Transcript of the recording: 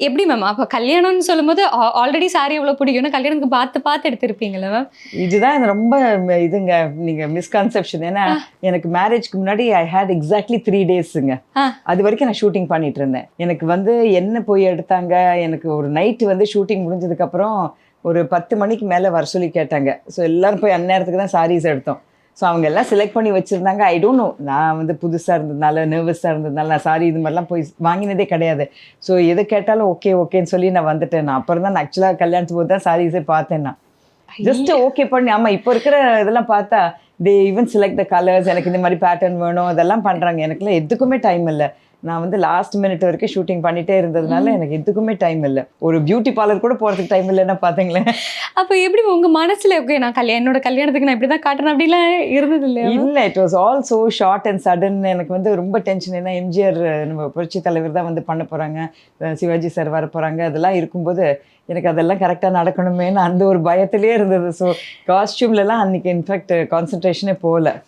எப்படி மேம்? அப்ப கல்யாணம்னு சொல்லும்போது ஆல்ரெடி சாரி எவ்வளோ பிடிக்கும்னா, கல்யாணத்துக்கு பார்த்து பார்த்து எடுத்திருப்பீங்கல்ல மேம்? இதுதான் எனக்கு ரொம்ப இதுங்க நீங்க மிஸ்கன்செப்ஷன். ஏன்னா எனக்கு மேரேஜ்க்கு முன்னாடி ஐ ஹேட் எக்ஸாக்ட்லி 3 டேஸுங்க. அது வரைக்கும் நான் ஷூட்டிங் பண்ணிட்டு இருந்தேன். எனக்கு வந்து என்ன போய் எடுத்தாங்க, எனக்கு ஒரு நைட்டு வந்து ஷூட்டிங் முடிஞ்சதுக்கப்புறம் ஒரு 10 மணிக்கு மேலே வர சொல்லி கேட்டாங்க. ஸோ எல்லோரும் போய் அந்நேரத்துக்கு தான் சாரீஸ் எடுத்தோம். ஸோ அவங்க எல்லாம் செலக்ட் பண்ணி வச்சுருந்தாங்க. ஐ டோன்ட் நோ, நான் வந்து புதுசாக இருந்ததுனால, நர்வஸாக இருந்ததுனால நான் சாரி இது மாதிரிலாம் போய் வாங்கினதே கிடையாது. ஸோ எது கேட்டாலும் ஓகே ஓகேன்னு சொல்லி நான் வந்துட்டேன். நான் அப்புறம் தான் நான் ஆக்சுவலாக கல்யாணத்துக்கு போது தான் சாரீஸே பார்த்தேன். நான் ஜஸ்ட் ஓகே பண்ணி, ஆமாம் இப்போ இருக்கிற இதெல்லாம் பார்த்தா they even select the colours, எனக்கு இந்த மாதிரி பேட்டர்ன் வேணும் அதெல்லாம் பண்ணுறாங்க. எனக்குலாம் எதுக்குமே டைம் இல்லை. நான் வந்து லாஸ்ட் மினிட் வரைக்கும் ஷூட்டிங் பண்ணிட்டே இருந்ததுனால எனக்கு எதுக்குமே டைம் இல்லை. ஒரு பியூட்டி பார்லர் கூட போகிறதுக்கு டைம் இல்லைன்னா பார்த்தீங்களேன். அப்போ எப்படி உங்கள் மனசில் ஓகே நான் என்னோட கல்யாணத்துக்கு நான் இப்படி தான் காட்டுறேன் அப்படிலாம் இருந்தது இல்லையா? இல்லை, it was all so short and sudden. எனக்கு வந்து ரொம்ப டென்ஷன். ஏன்னா எம்ஜிஆர் நம்ம புரட்சி தலைவர் தான் வந்து பண்ண போகிறாங்க, சிவாஜி சார் வர போகிறாங்க, அதெல்லாம் இருக்கும்போது எனக்கு அதெல்லாம் கரெக்டாக நடக்கணுமேனு அந்த ஒரு பயத்திலே இருந்தது. ஸோ காஸ்டியூம்லலாம் அன்றைக்கி இன்ஃபேக்ட் கான்சன்ட்ரேஷனே போகல.